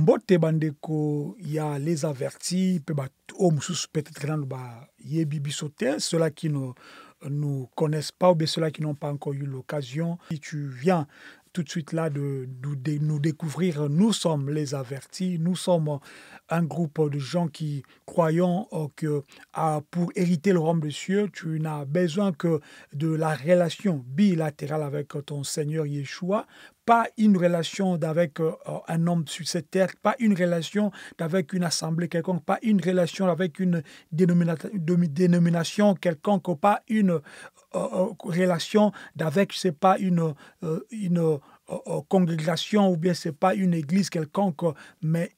Mbote bandeko, il y a les avertis, peut-être ceux-là qui ne nous connaissent pas ou bien ceux-là qui n'ont pas encore eu l'occasion. Si tu viens tout de suite là de nous découvrir, nous sommes les avertis, nous sommes un groupe de gens qui croyons que pour hériter le royaume des cieux, tu n'as besoin que de la relation bilatérale avec ton Seigneur Yeshua, pas une relation avec un homme sur cette terre, pas une relation avec une assemblée quelconque, pas une relation avec une dénomination quelconque, pas une relation avec, c'est pas une congrégation ou bien c'est pas une église quelconque, mais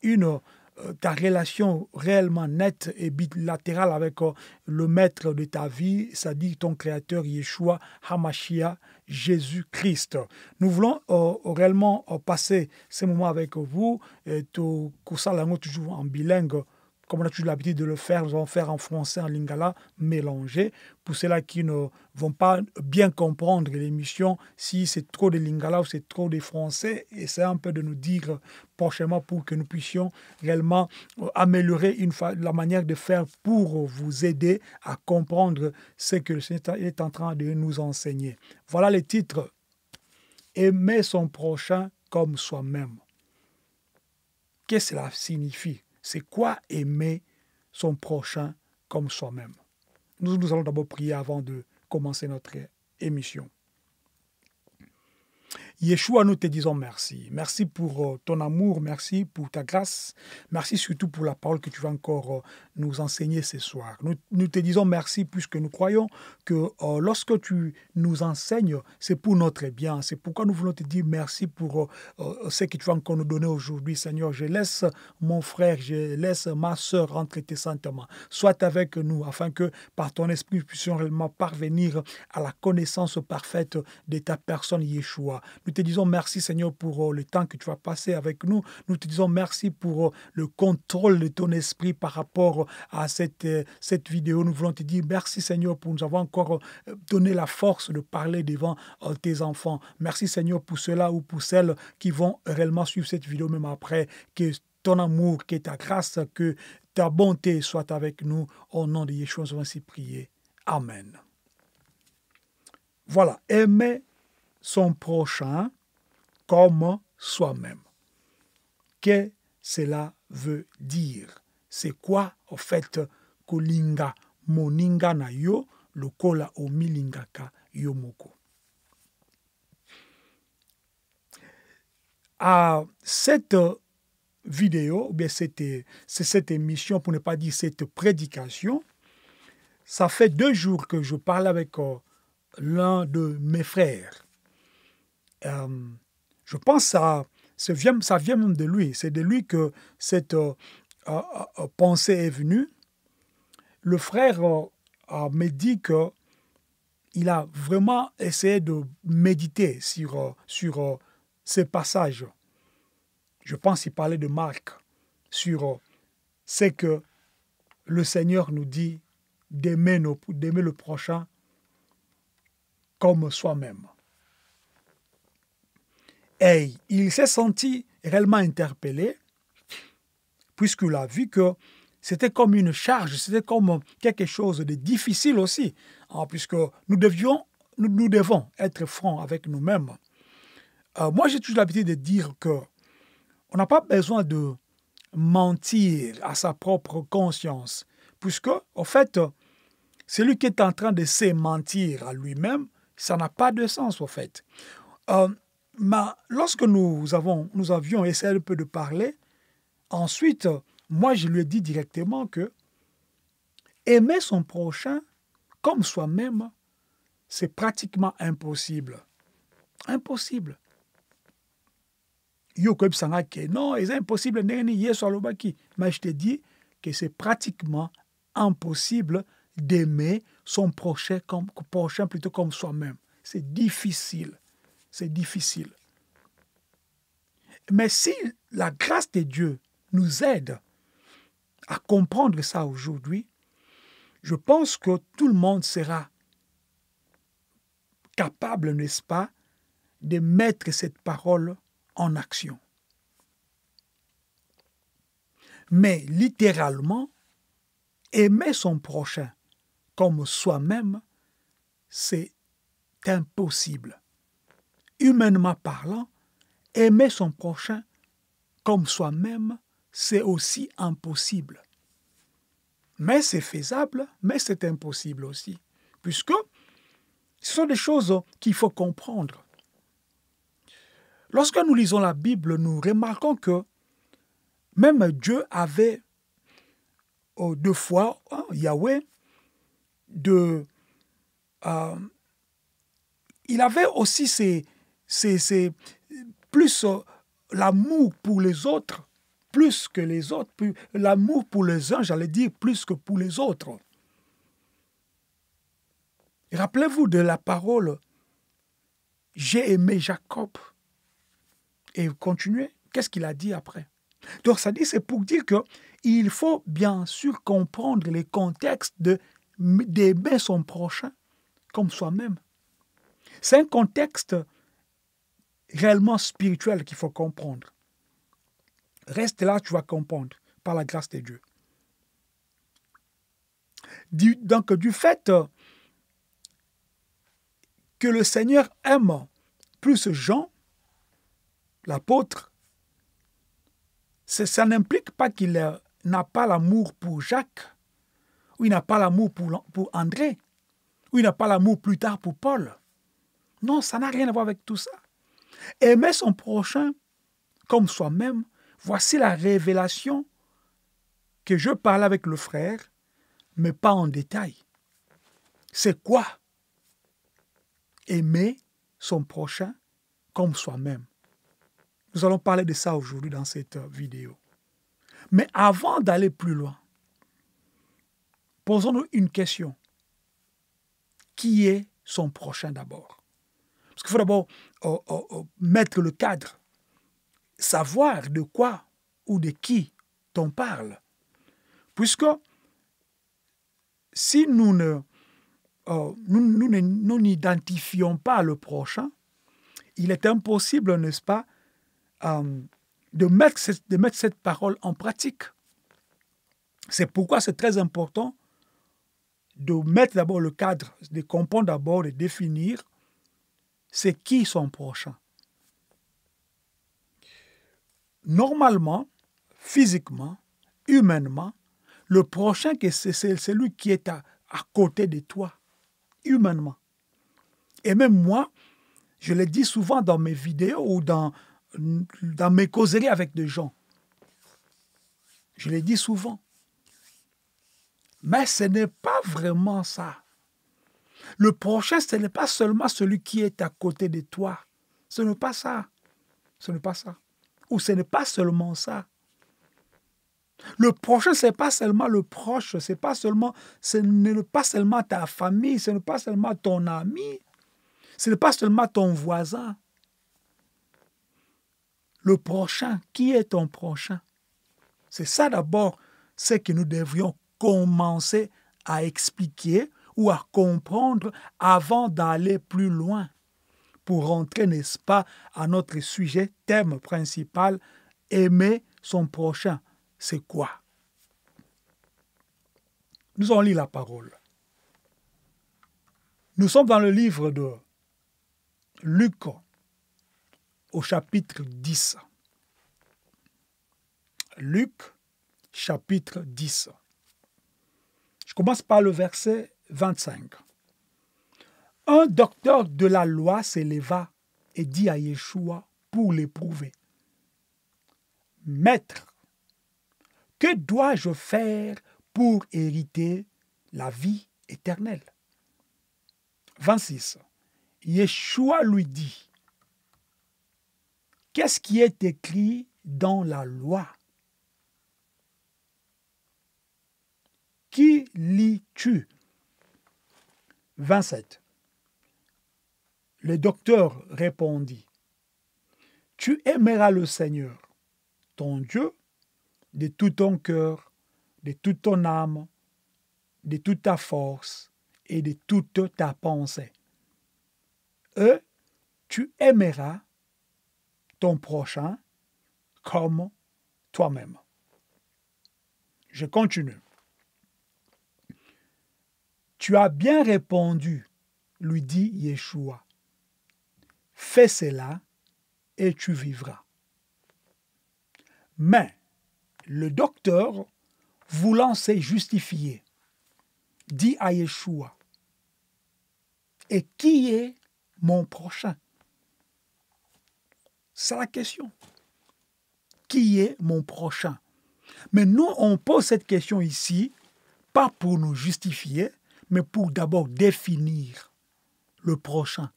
ta relation réellement nette et bilatérale avec le maître de ta vie, c'est-à-dire ton créateur Yeshua HaMashiach, Jésus-Christ. Nous voulons réellement passer ces moments avec vous, toujours en bilingue, comme on a toujours l'habitude de le faire. Nous allons faire en français, en lingala, mélangé. Pour ceux-là qui ne vont pas bien comprendre l'émission, si c'est trop de lingala ou c'est trop de français, essayez un peu de nous dire prochainement pour que nous puissions réellement améliorer la manière de faire pour vous aider à comprendre ce que le Seigneur est en train de nous enseigner. Voilà les titres. Aimer son prochain comme soi-même. Qu'est-ce que cela signifie? C'est quoi aimer son prochain comme soi-même? Nous allons d'abord prier avant de commencer notre émission. Yeshua, nous te disons merci. Merci pour ton amour, merci pour ta grâce, merci surtout pour la parole que tu vas encore nous enseigner ce soir. Nous te disons merci puisque nous croyons que lorsque tu nous enseignes, c'est pour notre bien. C'est pourquoi nous voulons te dire merci pour ce que tu vas encore nous donner aujourd'hui, Seigneur. Je laisse mon frère, je laisse ma sœur rentrer tes saintement. Sois avec nous afin que par ton esprit, nous puissions réellement parvenir à la connaissance parfaite de ta personne, Yeshua. Nous te disons merci, Seigneur, pour le temps que tu vas passer avec nous. Nous te disons merci pour le contrôle de ton esprit par rapport à cette vidéo. Nous voulons te dire merci, Seigneur, pour nous avoir encore donné la force de parler devant tes enfants. Merci, Seigneur, pour ceux-là ou pour celles qui vont réellement suivre cette vidéo même après. Que ton amour, que ta grâce, que ta bonté soit avec nous. Au nom de Yeshua, nous allons ainsi prier. Amen. Voilà, aimer son prochain comme soi-même. Qu'est-ce que cela veut dire? C'est quoi, en fait, kolinga moninga na yo, lokola omilingaka yo moko? À cette vidéo, ou bien cette émission, pour ne pas dire cette prédication, ça fait 2 jours que je parle avec l'un de mes frères. Je pense que ça vient même de lui. C'est de lui que cette pensée est venue. Le frère me dit qu'il a vraiment essayé de méditer sur ces passages. Je pense qu'il parlait de Marc, sur ce que le Seigneur nous dit d'aimer le prochain comme soi-même. Et il s'est senti réellement interpellé, puisqu'il a vu que c'était comme une charge, c'était comme quelque chose de difficile aussi, puisque nous devons être francs avec nous-mêmes. Moi, j'ai toujours l'habitude de dire qu'on n'a pas besoin de mentir à sa propre conscience, puisque, en fait, celui qui est en train de se mentir à lui-même, ça n'a pas de sens, en fait. Mais lorsque nous avions essayé un peu de parler, ensuite, moi, je lui ai dit directement que aimer son prochain comme soi-même, c'est pratiquement impossible. Impossible. Non, c'est impossible. Mais je te dis que c'est pratiquement impossible d'aimer son prochain plutôt comme soi-même. C'est difficile. C'est difficile. Mais si la grâce de Dieu nous aide à comprendre ça aujourd'hui, je pense que tout le monde sera capable, n'est-ce pas, de mettre cette parole en action. Mais littéralement, aimer son prochain comme soi-même, c'est impossible. Humainement parlant, aimer son prochain comme soi-même, c'est aussi impossible. Mais c'est faisable, mais c'est impossible aussi. Puisque ce sont des choses qu'il faut comprendre. Lorsque nous lisons la Bible, nous remarquons que même Dieu avait deux fois, Yahweh, il avait aussi plus l'amour pour les autres, plus que les autres, l'amour pour les uns, j'allais dire, plus que pour les autres. Rappelez-vous de la parole « J'ai aimé Jacob ». Et continuez, qu'est-ce qu'il a dit après? Donc ça dit, c'est pour dire qu'il faut bien sûr comprendre les contextes d'aimer son prochain comme soi-même. C'est un contexte réellement spirituel qu'il faut comprendre. Reste là, tu vas comprendre, par la grâce de Dieu. Donc, du fait que le Seigneur aime plus Jean, l'apôtre, ça n'implique pas qu'il n'a pas l'amour pour Jacques, ou il n'a pas l'amour pour André, ou il n'a pas l'amour plus tard pour Paul. Non, ça n'a rien à voir avec tout ça. Aimer son prochain comme soi-même, voici la révélation que je parle avec le frère, mais pas en détail. C'est quoi? Aimer son prochain comme soi-même. Nous allons parler de ça aujourd'hui dans cette vidéo. Mais avant d'aller plus loin, posons-nous une question. Qui est son prochain d'abord? Parce qu'il faut d'abord mettre le cadre, savoir de quoi ou de qui on parle. Puisque si nous n'identifions pas le prochain, il est impossible, n'est-ce pas, de mettre cette parole en pratique. C'est pourquoi c'est très important de mettre d'abord le cadre, de comprendre d'abord, de définir c'est qui son prochain. Normalement, physiquement, humainement, le prochain, c'est celui qui est à côté de toi, humainement. Et même moi, je le dis souvent dans mes vidéos ou dans mes causeries avec des gens. Je le dis souvent. Mais ce n'est pas vraiment ça. Le prochain, ce n'est pas seulement celui qui est à côté de toi. Ce n'est pas ça. Ce n'est pas ça. Ou ce n'est pas seulement ça. Le prochain, ce n'est pas seulement le proche, ce n'est pas seulement ta famille, ce n'est pas seulement ton ami, ce n'est pas seulement ton voisin. Le prochain, qui est ton prochain? C'est ça d'abord, ce que nous devrions commencer à expliquer ou à comprendre avant d'aller plus loin pour rentrer, n'est-ce pas, à notre sujet, thème principal, aimer son prochain. C'est quoi? Nous allons lire la parole. Nous sommes dans le livre de Luc au chapitre 10. Luc, chapitre 10. Je commence par le verset 25. Un docteur de la loi s'éleva et dit à Yeshua pour l'éprouver. « Maître, que dois-je faire pour hériter la vie éternelle ?» 26. Yeshua lui dit, « Qu'est-ce qui est écrit dans la loi? Qui lis-tu » 27. Le docteur répondit, « Tu aimeras le Seigneur, ton Dieu, de tout ton cœur, de toute ton âme, de toute ta force et de toute ta pensée. Et tu aimeras ton prochain comme toi-même. » Je continue. Tu as bien répondu, lui dit Yeshua. Fais cela et tu vivras. Mais le docteur, voulant se justifier, dit à Yeshua, et qui est mon prochain? C'est la question. Qui est mon prochain? Mais nous, on pose cette question ici, pas pour nous justifier, mais pour d'abord définir le prochain.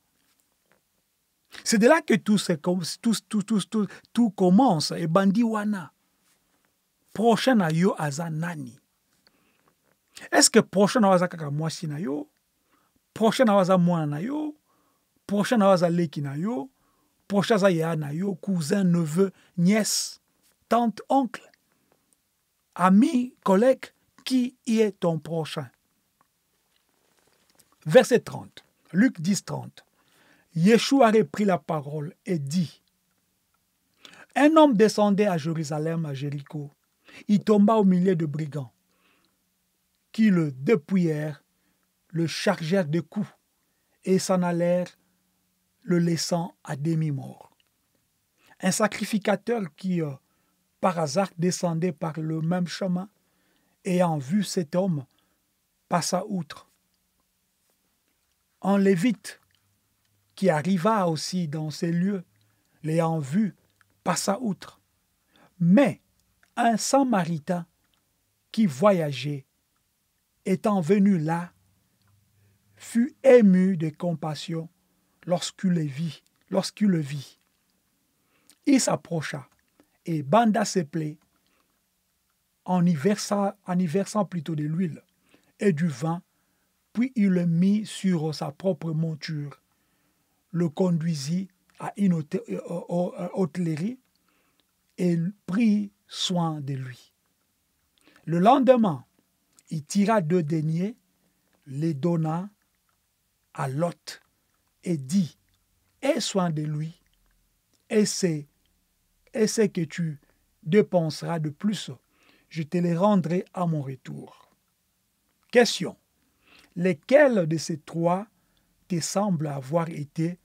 C'est de là que tout commence. Et bandiwana. Prochain na yo aza nani? Est-ce que prochain na waza kaka mwasi na yo? Prochain na waza mwana na yo? Prochain na waza leki na yo? Prochain na ya na yo? Cousin, neveu, nièce, tante, oncle? Ami, collègue, qui est ton prochain? Verset 30. Luc 10, 30. Yeshua reprit la parole et dit, un homme descendait à Jérusalem, à Jéricho. Il tomba au milieu de brigands qui le dépouillèrent, le chargèrent de coups et s'en allèrent, le laissant à demi-mort. Un sacrificateur qui, par hasard, descendait par le même chemin, ayant vu cet homme, passa outre. Un lévite qui arriva aussi dans ces lieux, l'ayant vu, passa outre. Mais un Samaritain qui voyageait, étant venu là, fut ému de compassion lorsqu'il le vit. Il s'approcha et banda ses plaies en y versant plutôt de l'huile et du vin, puis il le mit sur sa propre monture, le conduisit à une hôtellerie et prit soin de lui. Le lendemain, il tira 2 deniers, les donna à l'hôte et dit, aie soin de lui, et c'est que tu dépenseras de plus, je te les rendrai à mon retour. Question. Lesquels de ces 3 te semblent avoir été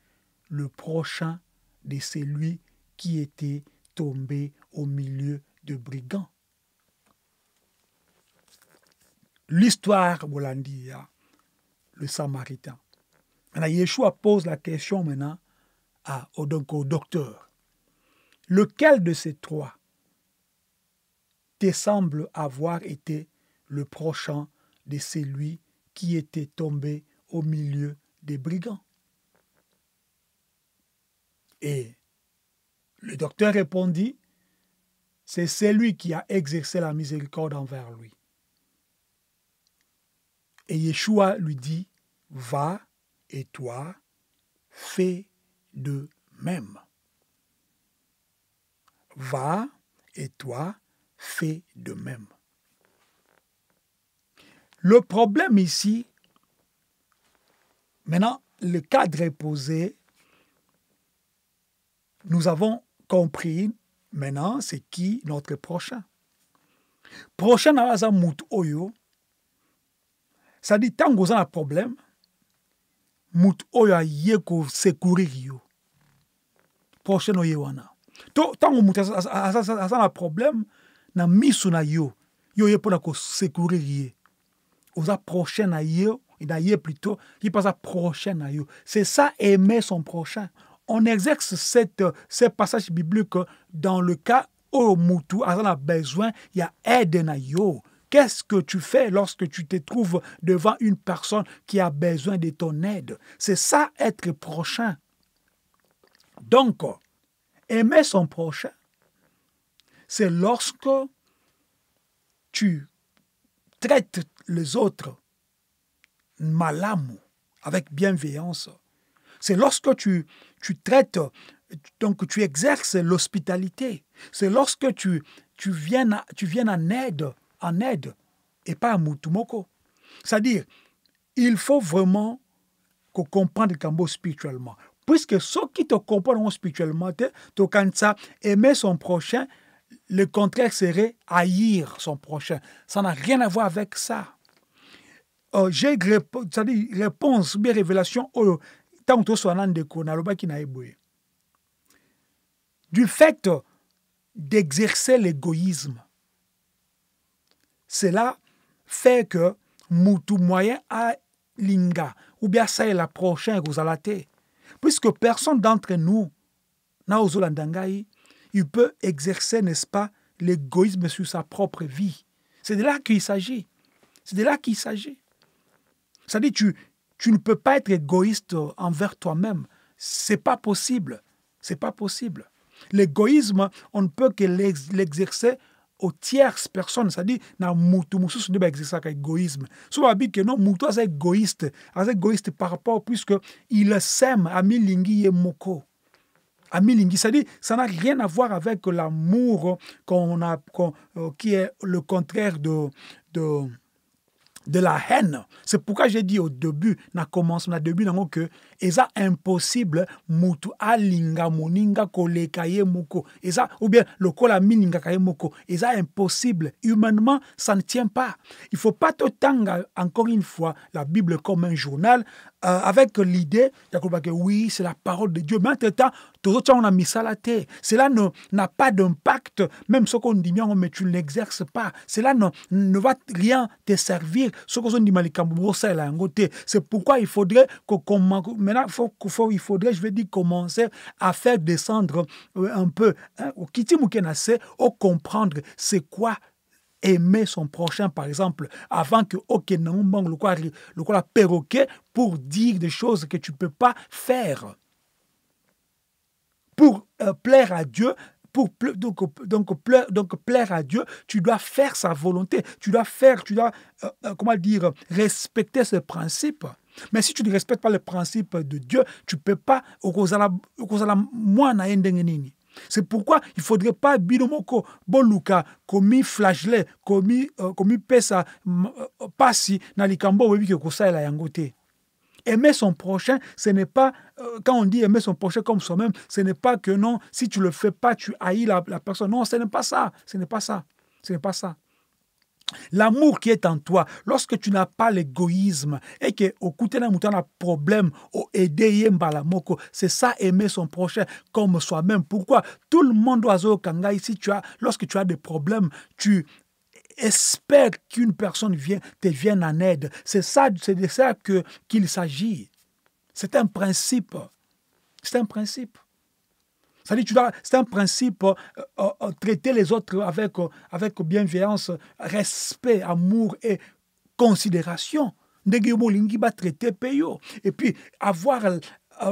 le prochain de celui qui était tombé au milieu de brigands? L'histoire, Bolandia, le Samaritain. Maintenant, Yeshua pose la question maintenant au docteur. Lequel de ces 3 te semble avoir été le prochain de celui qui était tombé au milieu des brigands? Et le docteur répondit, c'est celui qui a exercé la miséricorde envers lui. Et Yeshua lui dit, va et toi, fais de même. Va et toi, fais de même. Le problème ici, maintenant, le cadre est posé. Nous avons compris maintenant c'est qui notre prochain. Prochain na waza mutu oyo, ça dit tant que vous avez un problème, mutu oyo aye ko secourir yo. Prochain oye wana. Tant que mutu a un problème, na misu na yo ye pona ko secourir ye. Oza prochain na yo, il a plutôt, il passe à prochain na yo. C'est ça aimer son prochain. On exerce ce passage biblique dans le cas où mutu a besoin, il y a aide na yo. Qu'est-ce que tu fais lorsque tu te trouves devant une personne qui a besoin de ton aide? C'est ça être prochain. Donc, aimer son prochain, c'est lorsque tu traites les autres malamu, avec bienveillance. C'est lorsque tu traites, donc tu exerces l'hospitalité. C'est lorsque tu viens en aide et pas à mutumoko. C'est-à-dire, il faut vraiment qu'on comprenne le cambo spirituellement. Puisque ceux qui te comprennent spirituellement, tu aimer son prochain, Le contraire serait haïr son prochain. Ça n'a rien à voir avec ça. J'ai réponse, bien révélation, du fait d'exercer l'égoïsme. Cela fait que mutu moyen a linga, ou bien ça est la prochaine rosalate. Puisque personne d'entre nous, il peut exercer, n'est-ce pas, l'égoïsme sur sa propre vie. C'est de là qu'il s'agit. C'est de là qu'il s'agit. C'est-à-dire, tu ne peux pas être égoïste envers toi-même. C'est pas possible. C'est pas possible. L'égoïsme, on ne peut que l'exercer aux tierces personnes. C'est-à-dire, na mutu mususu ne exercer l'égoïsme. Souvent, dit que non, mutu est égoïste. C'est égoïste par rapport, puisque il s'aime, ami lingi et moko. Ami, c'est-à-dire, ça n'a rien à voir avec l'amour qui est le contraire de la haine. C'est pourquoi j'ai dit au début, que c'est impossible mutu alinga moninga kolekaye moko. Ou bien le kola mininga kaye moko. C'est impossible. Humainement, ça ne tient pas. Il ne faut pas te tanga, encore une fois, la Bible comme un journal, avec l'idée que oui, c'est la parole de Dieu. Mais entre-temps, on a mis ça à la terre. Cela n'a pas d'impact, même ce qu'on dit, mais tu ne l'exerces pas. Cela ne va rien te servir. C'est pourquoi il faudrait commencer à faire descendre un peu au comprendre c'est quoi aimer son prochain, par exemple, avant que le perroquet pour dire des choses que tu ne peux pas faire. Pour plaire à Dieu, donc plaire à Dieu, tu dois faire sa volonté, tu dois respecter ses principes. Mais si tu ne respectes pas les principes de Dieu, tu ne peux pas. C'est pourquoi il ne faudrait pas binomoko boluka komi flagellé komi pesa pasi na likambo webi ke kosala yango te. Aimer son prochain, ce n'est pas, quand on dit aimer son prochain comme soi-même, ce n'est pas que non, si tu ne le fais pas, tu haïs la personne. Non, ce n'est pas ça. Ce n'est pas ça. Ce n'est pas ça. L'amour qui est en toi, lorsque tu n'as pas l'égoïsme et que au côté d'un mouton a problème, c'est ça aimer son prochain comme soi-même. Pourquoi? Tout le monde doit kanga ici, lorsque tu as des problèmes, tu espères qu'une personne te vienne en aide. C'est de ça qu'il s'agit. C'est un principe. C'est un principe. C'est un principe, traiter les autres avec bienveillance, respect, amour et considération. Et puis avoir,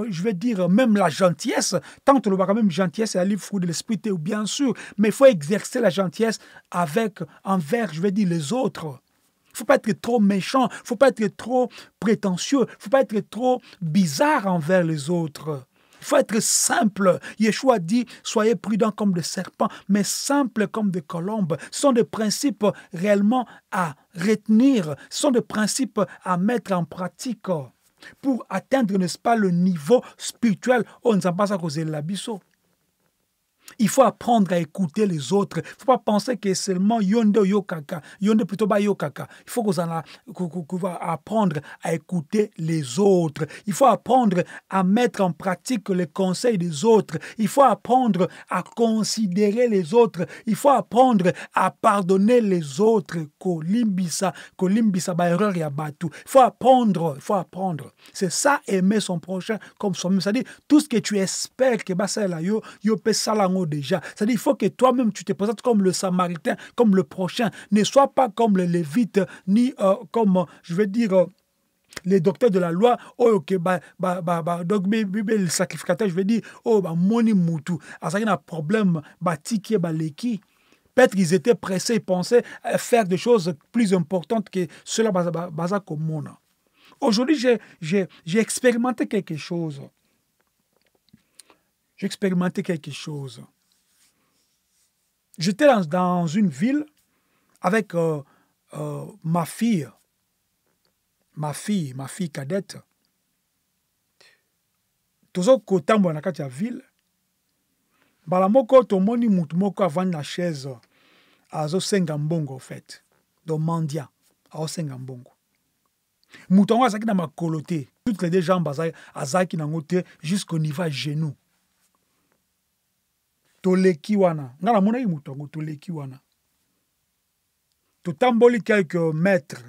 je vais dire, même la gentillesse, tant que le même gentillesse est le fruit de l'esprit, bien sûr, mais il faut exercer la gentillesse envers, je vais dire, les autres. Il ne faut pas être trop méchant, il ne faut pas être trop prétentieux, il ne faut pas être trop bizarre envers les autres. Il faut être simple. Yeshua dit, soyez prudents comme des serpents, mais simples comme des colombes. Ce sont des principes réellement à retenir. Ce sont des principes à mettre en pratique pour atteindre, n'est-ce pas, le niveau spirituel. On ne sait pas ça causer l'abisso. Il faut apprendre à écouter les autres. Il ne faut pas penser que seulement yonde yokaka, yonde plutôt ba yokaka. Il faut qu'on va apprendre à écouter les autres. Il faut apprendre à mettre en pratique les conseils des autres. Il faut apprendre à considérer les autres. Il faut apprendre à pardonner les autres. Kolimbisa ba erreur ya batu. Il faut apprendre. C'est ça, aimer son prochain comme soi-même. C'est-à-dire, tout ce que tu espères que ça là yo peut salango déjà. C'est-à-dire, il faut que toi-même, tu te présentes comme le Samaritain, comme le prochain. Ne sois pas comme les Lévites, ni comme, je veux dire, les docteurs de la loi. Oh, ok, donc, le sacrificateur, je veux dire, moni mutu. Alors, ça y a un problème, tiki, leki. Peut-être qu'ils étaient pressés, ils pensaient faire des choses plus importantes que cela, baza comme Aujourd'hui, j'ai expérimenté quelque chose. J'étais dans une ville avec ma fille cadette. Toujours qu'au temps où on a la ville, Mbala moko tomoni mutu moko avandi na chaise azosenga mbongo en fait. Donc mandia azosenga mbongo. Mutu yango azalaki na makolo te. Toutes les deux jambes azalaki nango te jusqu'au niveau à genou. Toleki wana. Nga namonaki mutu yango toleki wana. Totamboli quelques mètres.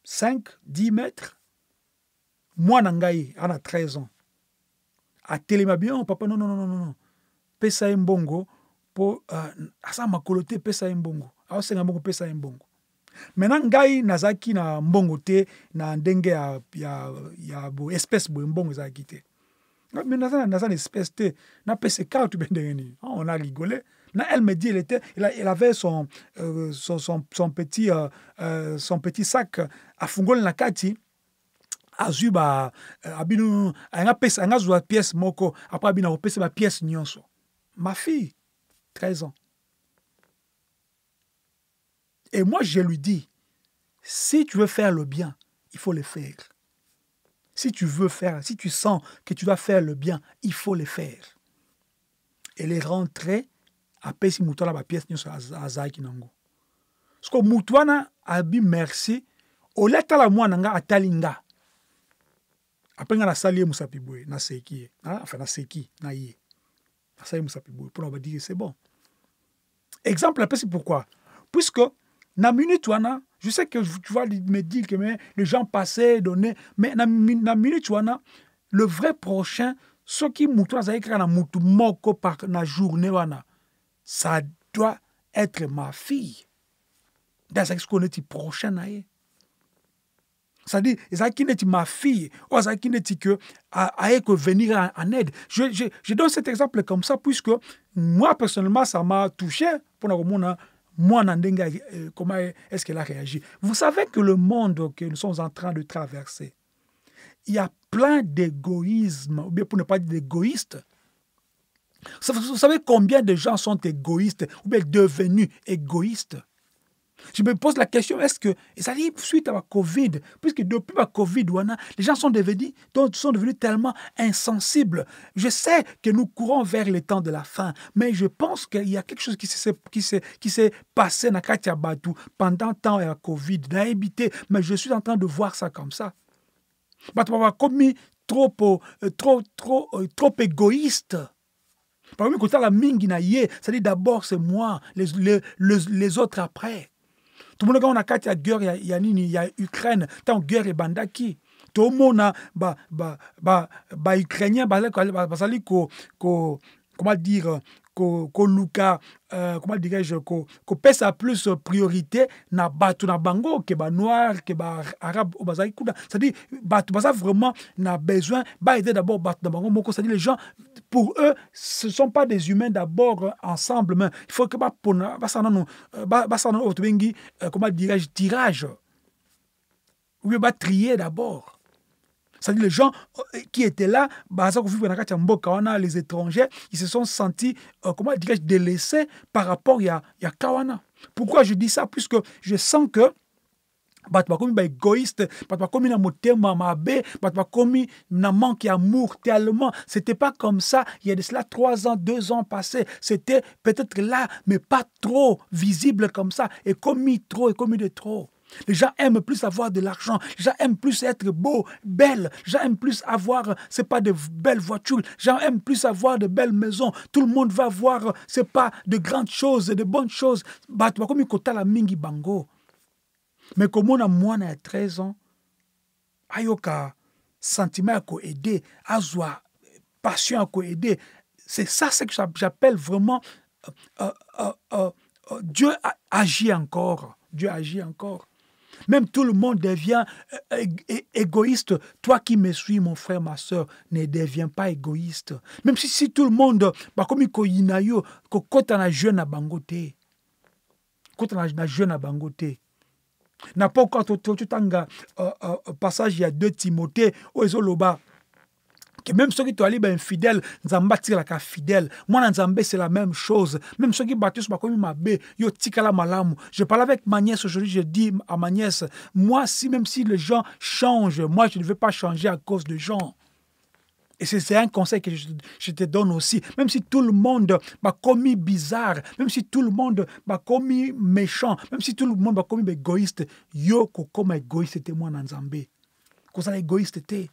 5, 10 mètres. Moi nangai, ana 13 ans. A telema bien, papa, non. Pesa mbongo, po, asa makolote pesa mbongo. Aosenga mbongo pesa mbongo. Maintenant, ngai nazaki na mbongo te, na ndenge ya bo espèce bo mbongo zaki te. Mais naza une espèce te, na pesa carte bendengeni. On a rigolé. Elle me dit, elle avait son petit sac à fungol na kati. Azuba abino anga pesa anga zwa pièce moko après abina opesa ba pièce nyonso. Ma fille 13 ans. Et moi je lui dis, si tu veux faire le bien, il faut le faire. Si tu sens que tu dois faire le bien, il faut le faire. Elle est rentrée après si mutola ba pièce nyonso azaki nango. Parce que mutwana abi merci au leta la mwana nga atalinga. Après nga na sali musapi boy na seki enfin na seki na ye. Na sali musapi boy pour on dire c'est bon. Exemple après c'est pourquoi puisque na minute wana je sais que tu vas me dire que les gens passaient donner mais na minute wana le vrai prochain ce qui mutu azalika na mutu moko par na journée wana ça doit être ma fille. Dans ce qu'on est prochain na ye. C'est-à-dire, Zaki n'est ma fille, ou Zaki n'est que venir en aide. Je donne cet exemple comme ça, puisque moi, personnellement, ça m'a touché. Pour moi, comment est-ce qu'elle a réagi? Vous savez que le monde que nous sommes en train de traverser, il y a plein d'égoïsme, ou bien pour ne pas dire d'égoïstes. Vous savez combien de gens sont égoïstes, ou bien devenus égoïstes? Je me pose la question, est-ce que, et ça dit suite à la Covid, puisque depuis la Covid, les gens sont devenus tellement insensibles. Je sais que nous courons vers le temps de la fin, mais je pense qu'il y a quelque chose qui s'est passé dans Katia Batou pendant le temps de la Covid, mais je suis en train de voir ça comme ça. Comme trop égoïste. Par exemple, quand la mingi na ye, c'est-à-dire d'abord c'est moi, les autres après. Tout le monde a quatre ya guerre ya Ukraine, tant guerre et bandaki. Tout le monde ba ukrainien basali ko comment dire ko luka comment dirais-je ko pesa plus priorité na batu na bango que ba noir que ba arabe au bazali kuda. C'est-à-dire batu basa vraiment na besoin ba aider d'abord batu na bango moko, c'est-à-dire les gens pour eux ce sont pas des humains d'abord ensemble, mais il faut que ba pona basana otobengi comment dirais-je tirage ou ba trier d'abord. C'est-à-dire les gens qui étaient là, les étrangers, ils se sont sentis, comment dirais-je, délaissés par rapport à Kawana. Pourquoi je dis ça? Puisque je sens que égoïste, manque d'amour tellement. C'était pas comme ça. Il y a de cela 3 ans, 2 ans passés. C'était peut-être là, mais pas trop visible comme ça. Et commis trop, et commis de trop. Les gens aiment plus avoir de l'argent. Les gens aiment plus être beaux, belles. Les gens aiment plus avoir, c'est pas de belles voitures. Les gens aiment plus avoir de belles maisons. Tout le monde va voir, c'est pas de grandes choses, de bonnes choses. Mais comme on a moins de 13 ans, ayoka sentiment à aider, azwa passion à aider. C'est ça ce que j'appelle vraiment Dieu agit encore. Dieu agit encore. Même tout le monde devient égoïste. Toi qui me suis, mon frère, ma soeur, ne deviens pas égoïste. Même si tout le monde, comme il y a quand on a jeune à Bangote, quand on a jeune à Bangote, n'a pas encore tout passage, il y a 2 Timothée, où ils ont le bas. Que même ceux qui sont allés infidèles, Nzamba tire la fidèle. Moi, Nzamba, c'est la même chose. Même ceux qui battent sur comme ma bé, yo tikala malamu. Je parle avec ma nièce aujourd'hui, je dis à ma nièce, moi, même si les gens changent, moi, je ne veux pas changer à cause des gens. Et c'est un conseil que je te donne aussi. Même si tout le monde m'a commis bizarre, même si tout le monde m'a commis méchant, même si tout le monde m'a commis égoïste, yo comme égoïste t'es moi dans Zambé. Quand ça égoïste t'es.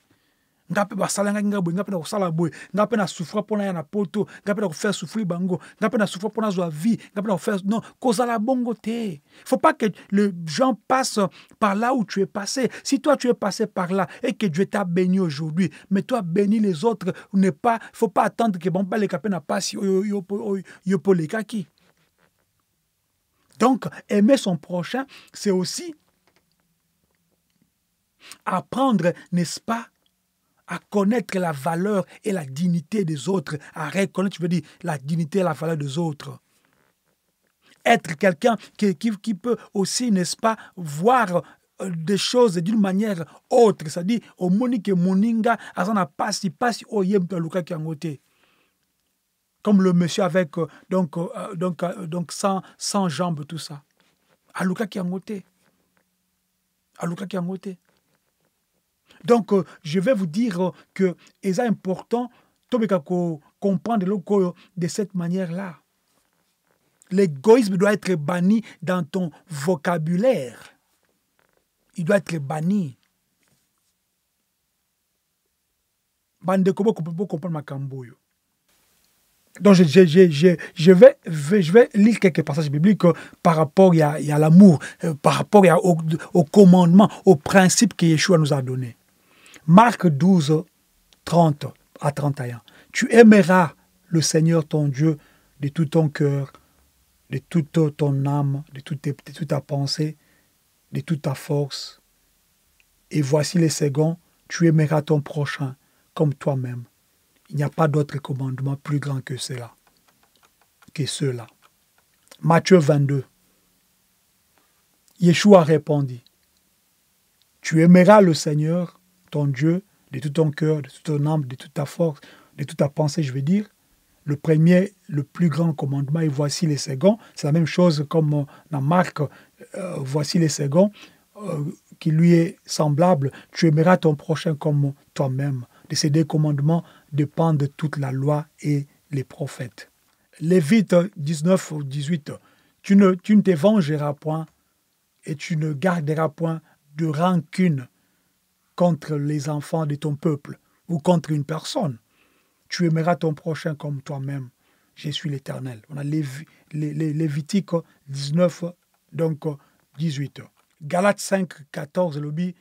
Ngape basala nga boy ngape na kosala boy ngape na souffrir pour na poto ngape na faire souffrir bango ngape na souffrir pour na joie vie ngape na faire non kozala bongo te. Faut pas que les gens passent par là où tu es passé. Si toi tu es passé par là et que Dieu t'a béni aujourd'hui, mais toi bénis les autres, n'est pas faut pas attendre que bon pas les capé na passe yo pour les kaki. Donc aimer son prochain, c'est aussi apprendre, n'est-ce pas, à connaître la valeur et la dignité des autres, à reconnaître, tu veux dire, la dignité et la valeur des autres. Être quelqu'un qui peut aussi, n'est-ce pas, voir des choses d'une manière autre, c'est-à-dire, au monique moninga, azana pasi au yem luka ki angote. Comme le monsieur avec, donc 100 jambes, tout ça. Aluka ki angote. Aluka ki angote. Donc, je vais vous dire que c'est important de comprendre de cette manière-là. L'égoïsme doit être banni dans ton vocabulaire. Il doit être banni. Donc, je vais lire quelques passages bibliques par rapport à l'amour, par rapport au commandement, au principe que Yeshua nous a donné. Marc 12, 30 à 31. Tu aimeras le Seigneur ton Dieu de tout ton cœur, de toute ton âme, de toute ta pensée, de toute ta force. Et voici les seconds, tu aimeras ton prochain comme toi-même. Il n'y a pas d'autre commandement plus grand que cela, que ceux-là. Matthieu 22. Yeshua répondit, tu aimeras le Seigneur ton Dieu, de tout ton cœur, de toute ton âme, de toute ta force, de toute ta pensée, je veux dire. Le premier, le plus grand commandement, et voici les seconds. C'est la même chose comme dans Marc, voici les seconds, qui lui est semblable. Tu aimeras ton prochain comme toi-même. De ces deux commandements dépendent toute la loi et les prophètes. Lévites 19 ou 18. Tu ne te vengeras point et tu ne garderas point de rancune contre les enfants de ton peuple ou contre une personne. Tu aimeras ton prochain comme toi-même. Je suis l'Éternel. On a Lévitique 19, donc 18. Galates 5, 14, le dit,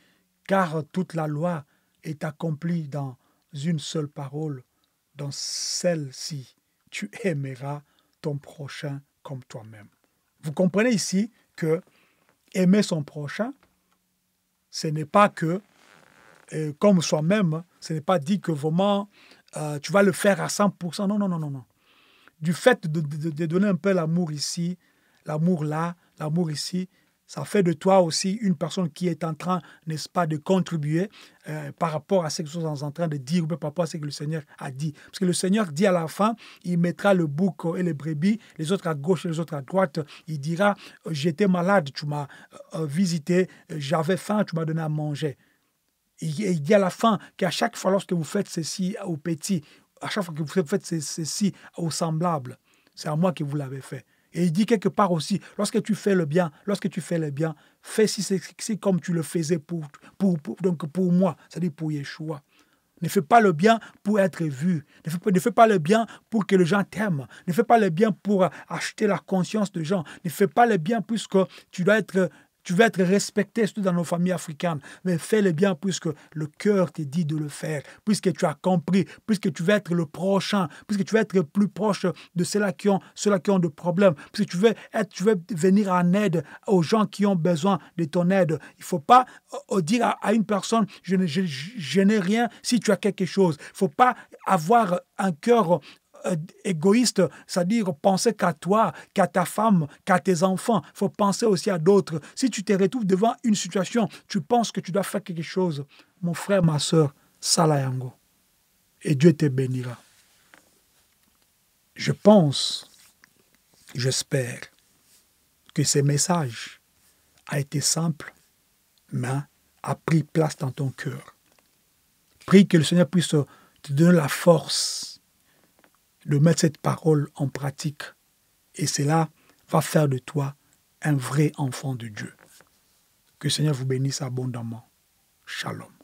car toute la loi est accomplie dans une seule parole, dans celle-ci, tu aimeras ton prochain comme toi-même. Vous comprenez ici que aimer son prochain, ce n'est pas que comme soi-même, ce n'est pas dit que vraiment tu vas le faire à 100%. Non, non, non, non, non. Du fait de donner un peu l'amour ici, l'amour là, l'amour ici, ça fait de toi aussi une personne qui est en train, n'est-ce pas, de contribuer par rapport à ce que nous sommes en train de dire ou par rapport à ce que le Seigneur a dit. Parce que le Seigneur dit à la fin, il mettra le bouc et les brebis, les autres à gauche et les autres à droite. Il dira, j'étais malade, tu m'as visité, j'avais faim, tu m'as donné à manger. Il dit à la fin qu'à chaque fois lorsque vous faites ceci aux petits, à chaque fois que vous faites ceci aux semblables, c'est à moi que vous l'avez fait. Et il dit quelque part aussi, lorsque tu fais le bien, fais si comme tu le faisais pour moi, c'est-à-dire pour Yeshua. Ne fais pas le bien pour être vu. Ne fais pas le bien pour que les gens t'aiment. Ne fais pas le bien pour acheter la conscience des gens. Ne fais pas le bien puisque tu veux être respecté, surtout dans nos familles africaines. Mais fais le bien puisque le cœur te dit de le faire, puisque tu as compris, puisque tu veux être le prochain, puisque tu veux être plus proche de ceux-là qui ont des problèmes, puisque tu veux venir en aide aux gens qui ont besoin de ton aide. Il ne faut pas dire à une personne, je n'ai rien si tu as quelque chose. Il ne faut pas avoir un cœur égoïste, c'est-à-dire penser qu'à toi, qu'à ta femme, qu'à tes enfants. Il faut penser aussi à d'autres. Si tu te retrouves devant une situation, tu penses que tu dois faire quelque chose, mon frère, ma soeur, Salayango, et Dieu te bénira. Je pense, j'espère que ce message a été simple, mais a pris place dans ton cœur. Prie que le Seigneur puisse te donner la force de mettre cette parole en pratique. Et cela va faire de toi un vrai enfant de Dieu. Que le Seigneur vous bénisse abondamment. Shalom.